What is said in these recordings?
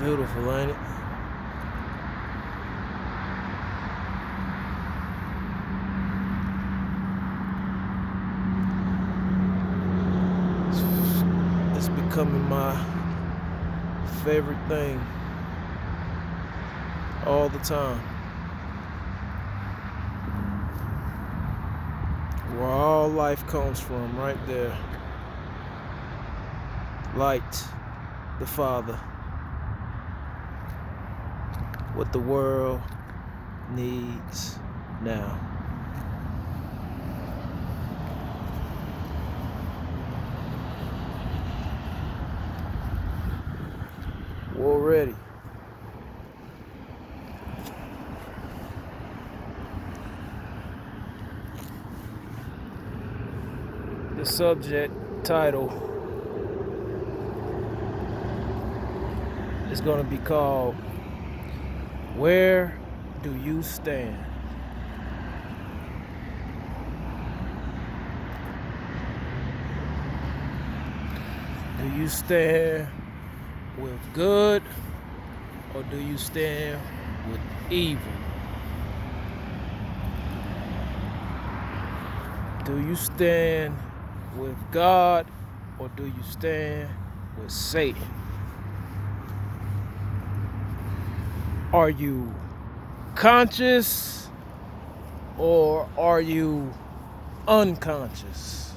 Beautiful, ain't it? It's becoming my favorite thing all the time. Where all life comes from, right there. Light, the Father. What the world needs now. War ready. The subject title is going to be called Where Do You Stand? Do you stand with good or do you stand with evil? Do you stand with God or do you stand with Satan? Are you conscious or are you unconscious?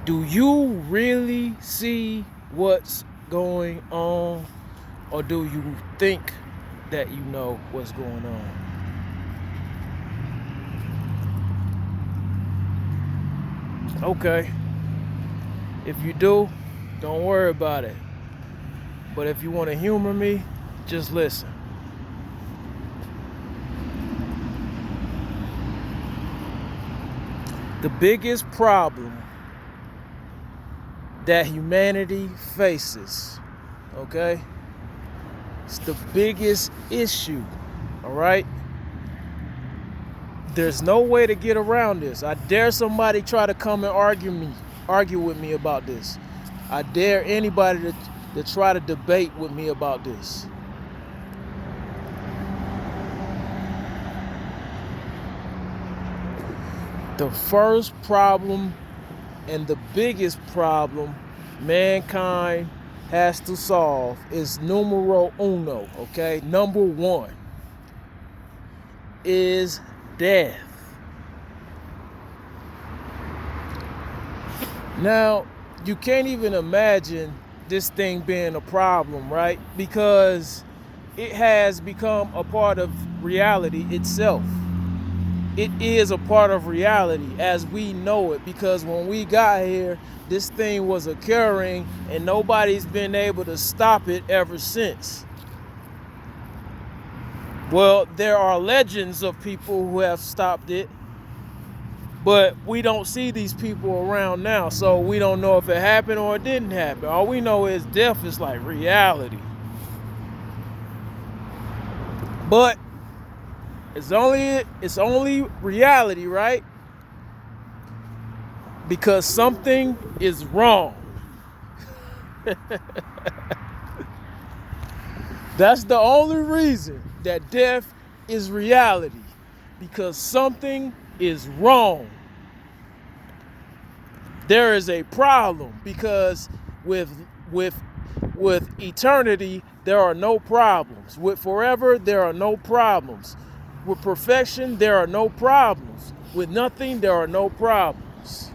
Do you really see what's going on or do you think that you know what's going on? Okay, if you do, don't worry about it. But if you want to humor me, just listen. The biggest problem that humanity faces, okay? It's the biggest issue, all right? There's no way to get around this. I dare somebody try to come and argue with me about this. I dare anybody to try to debate with me about this. The first problem and the biggest problem mankind has to solve is numero uno, okay? Number one is death. Now, you can't even imagine this thing being a problem, right? Because it has become a part of reality itself. It is a part of reality as we know it, because when we got here, this thing was occurring and nobody's been able to stop it ever since. Well, there are legends of people who have stopped it, but we don't see these people around now, so we don't know if it happened or it didn't happen. All we know is death is like reality. But it's only reality, right? Because something is wrong. That's the only reason that death is reality. Because something is wrong. There is a problem, because with eternity there are no problems. With forever there are no problems. With perfection there are no problems. With nothing there are no problems.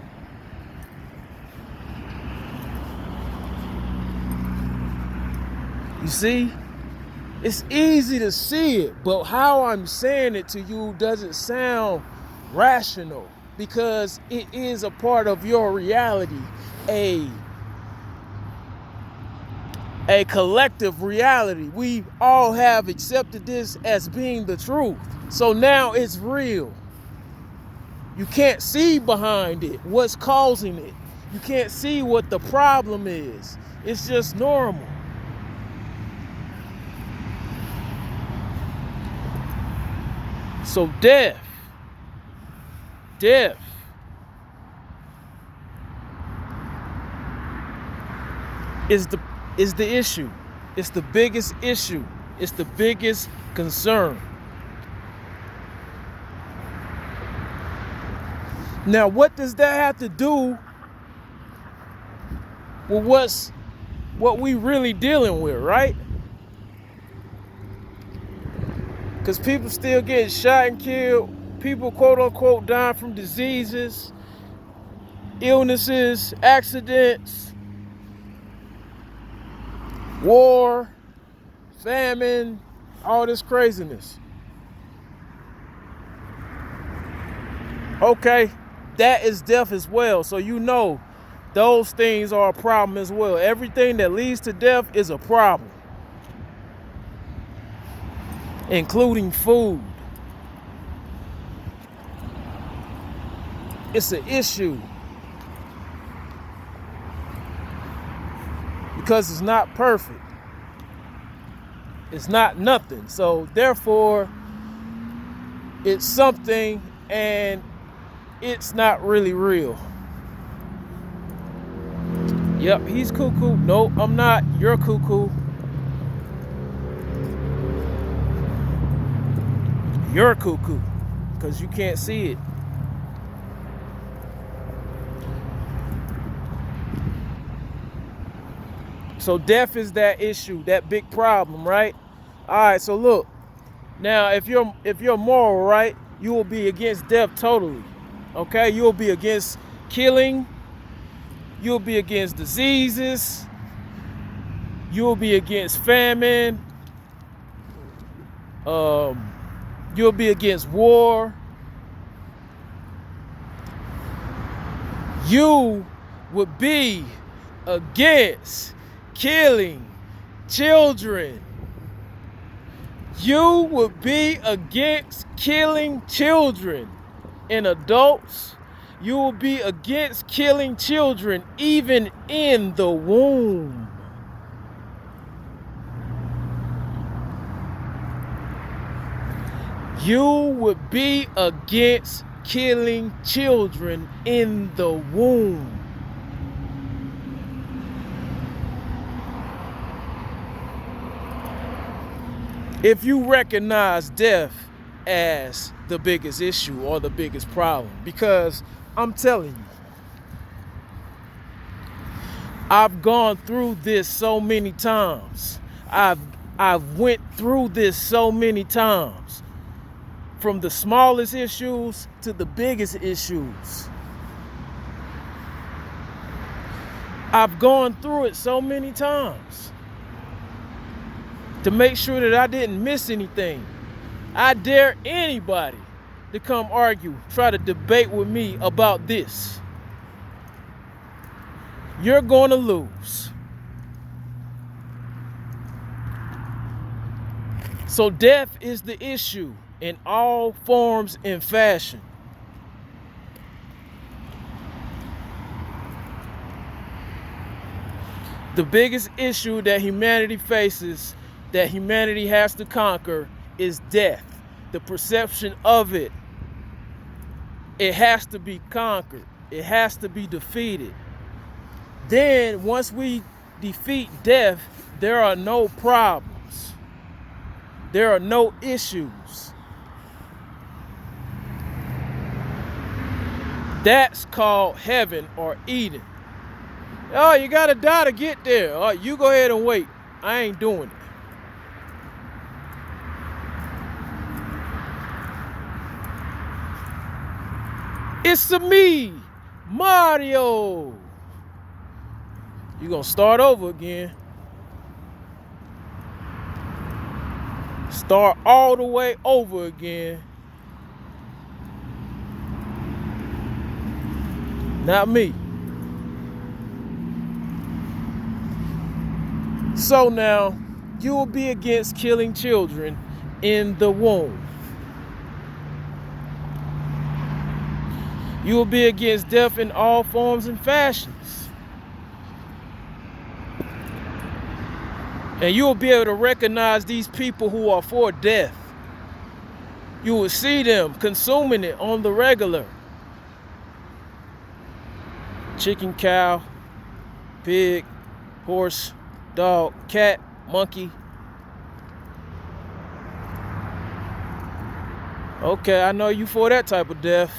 You see? It's easy to see it, but how I'm saying it to you doesn't sound rational, because it is a part of your reality, a collective reality. We all have accepted this as being the truth. So now it's real. You can't see behind it what's causing it. You can't see what the problem is. It's just normal. So death is the issue. It's the biggest issue. It's the biggest concern. Now, what does that have to do with what we really dealing with, right? Because people still getting shot and killed. People, quote unquote, dying from diseases, illnesses, accidents, war, famine, all this craziness. Okay, that is death as well. So you know those things are a problem as well. Everything that leads to death is a problem, including food. It's an issue because it's not perfect. It's not nothing. So therefore, it's something and it's not really real. Yep, he's cuckoo. No, I'm not. You're cuckoo. You're cuckoo because you can't see it. So death is that issue, that big problem, right? All right, so look. Now, if you're moral, right, you will be against death totally. Okay? You will be against killing. You'll be against diseases. You'll be against famine. You'll be against war. You would be against killing children. You would be against killing children and adults. You will be against killing children even in the womb. You would be against killing children in the womb. If you recognize death as the biggest issue or the biggest problem, because I'm telling you, I've gone through this so many times. I've went through this so many times. From the smallest issues to the biggest issues. I've gone through it so many times to make sure that I didn't miss anything. I dare anybody to come argue, try to debate with me about this. You're going to lose. So death is the issue in all forms and fashion. The biggest issue that humanity faces, that humanity has to conquer, is death. The perception of it. It has to be conquered. It has to be defeated. Then, once we defeat death, there are no problems. There are no issues. That's called heaven or Eden. Oh, you gotta die to get there. Oh, you go ahead and wait. I ain't doing it. It's me, Mario. You gonna start over again. Start all the way over again. Not me. So now, you will be against killing children in the womb. You will be against death in all forms and fashions. And you will be able to recognize these people who are for death. You will see them consuming it on the regular. Chicken, cow, pig, horse, dog, cat, monkey. Okay, I know you for that type of death.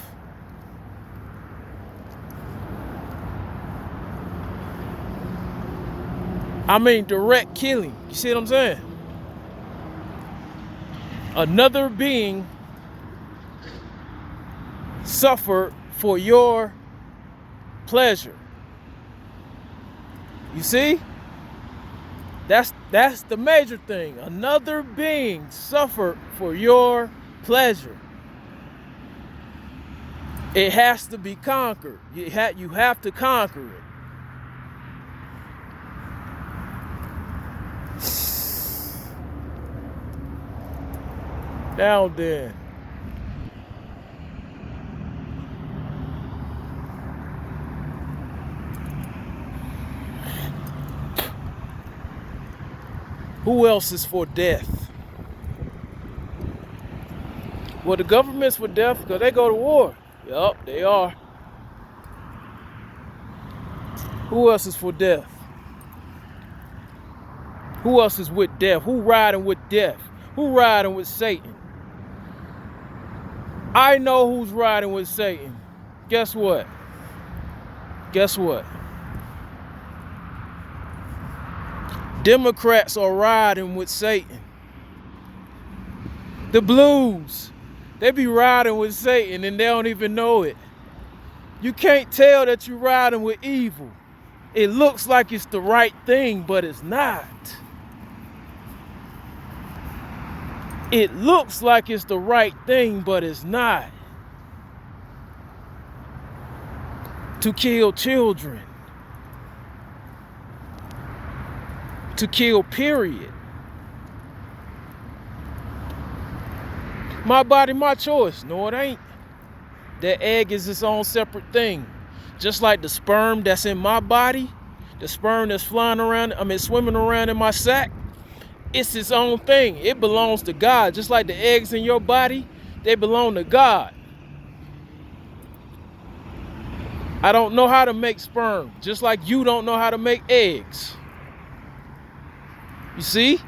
I mean direct killing. You see what I'm saying? Another being suffered for your pleasure. You see? That's the major thing. Another being suffered for your pleasure. It has to be conquered. You have to conquer it. Now then. Who else is for death? Well, the government's for death because they go to war. Yup, they are. Who else is for death? Who else is with death? Who riding with death? Who riding with Satan? I know who's riding with Satan. Guess what? Guess what? Democrats are riding with Satan. The blues, they be riding with Satan and they don't even know it. You can't tell that you're riding with evil. It looks like it's the right thing, but it's not. It looks like it's the right thing, but it's not. To kill children. To kill, period. My body, my choice. No, it ain't. That egg is its own separate thing. Just like the sperm that's in my body, the sperm that's flying around, swimming around in my sac, it's its own thing. It belongs to God. Just like the eggs in your body, they belong to God. I don't know how to make sperm, just like you don't know how to make eggs. You see?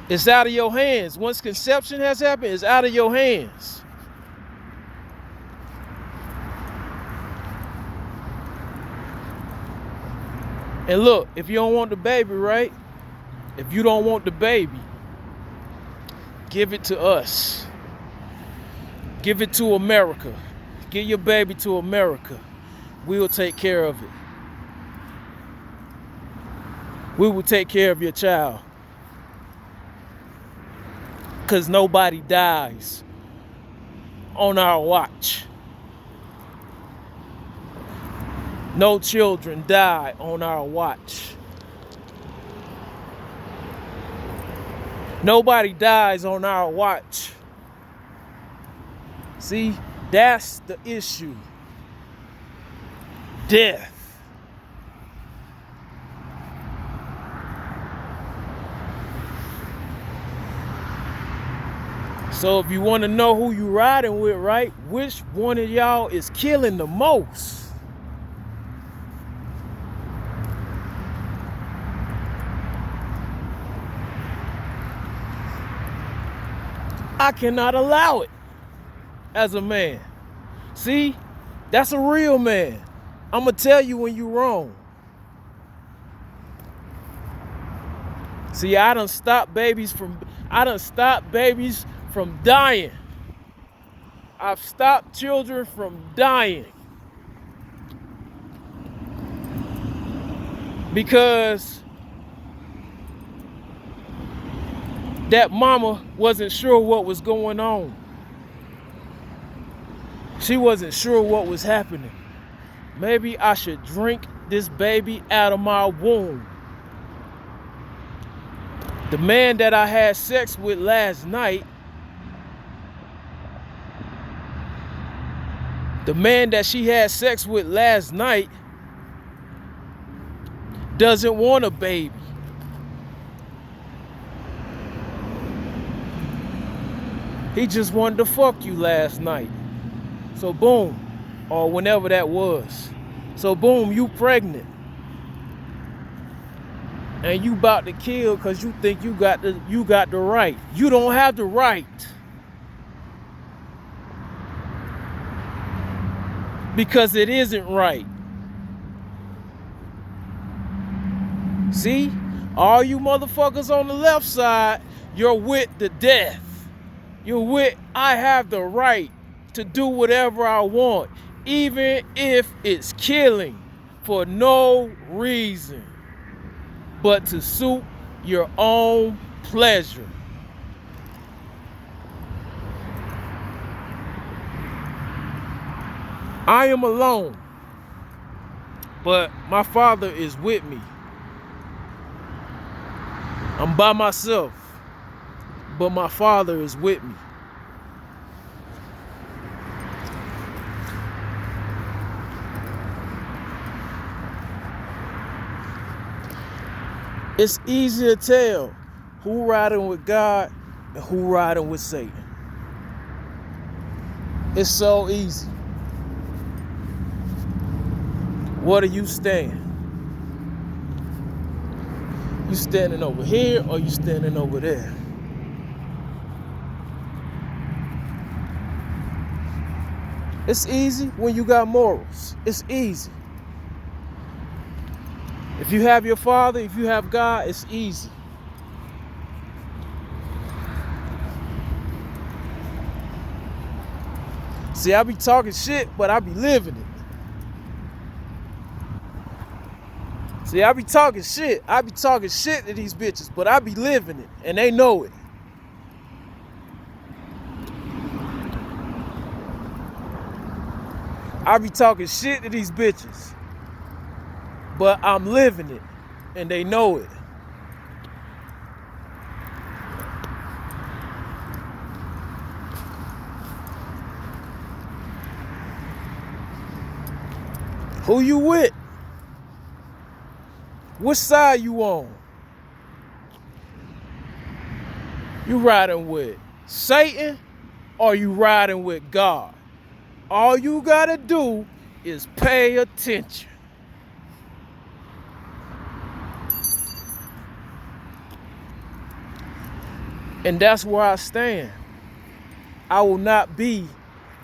It's out of your hands. Once conception has happened, it's out of your hands. And look, if you don't want the baby, right? If you don't want the baby, give it to us. Give it to America. Give your baby to America. We'll take care of it. We will take care of your child. Because nobody dies on our watch. No children die on our watch. Nobody dies on our watch. See, that's the issue. Death. So if you want to know who you riding with, right? Which one of y'all is killing the most? I cannot allow it as a man. See, that's a real man. I'm going to tell you when you're wrong. See, I done stopped babies from dying. I've stopped children from dying. Because that mama wasn't sure what was going on. She wasn't sure what was happening. Maybe I should drink this baby out of my womb. The man that I had sex with last night, the man that she had sex with last night doesn't want a baby. He just wanted to fuck you last night. So boom, or whenever that was. So boom, you pregnant. and you about to kill because you think you got the right. You don't have the right. Because it isn't right. See? All you motherfuckers on the left side, you're with the death. You're with, I have the right to do whatever I want, even if it's killing for no reason but to suit your own pleasure. I am alone, but my Father is with me. I'm by myself, but my Father is with me. It's easy to tell who riding with God and who riding with Satan. It's so easy. Where do you stand? You standing over here or you standing over there? It's easy when you got morals. It's easy. If you have your Father, if you have God, it's easy. See, I be talking shit, but I be living it. See, I be talking shit. I be talking shit to these bitches, but I be living it, and they know it. I be talking shit to these bitches, but I'm living it, and they know it. Who you with? Which side you on? You riding with Satan or you riding with God? All you gotta do is pay attention. And that's where I stand. I will not be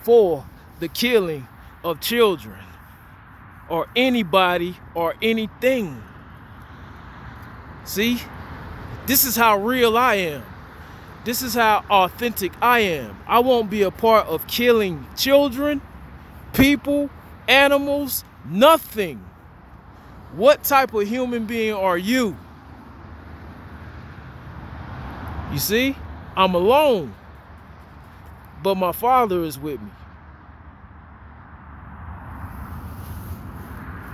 for the killing of children or anybody or anything. See, this is how real I am. This is how authentic I am. I won't be a part of killing children, people, animals, nothing. What type of human being are you? You see, I'm alone, but my Father is with me.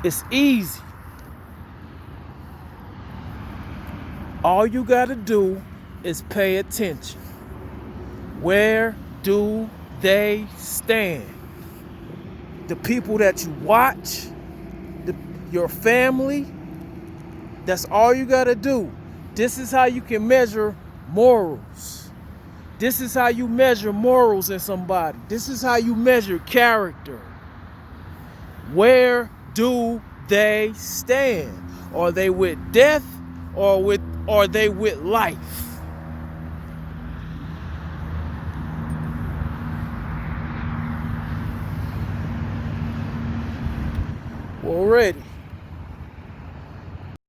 It's easy. All you gotta do is pay attention. Where do they stand? The people that you watch, your family, that's all you gotta do. This is how you can measure morals. This is how you measure morals in somebody. This is how you measure character. Where do they stand? Are they with death or are they with life? Already.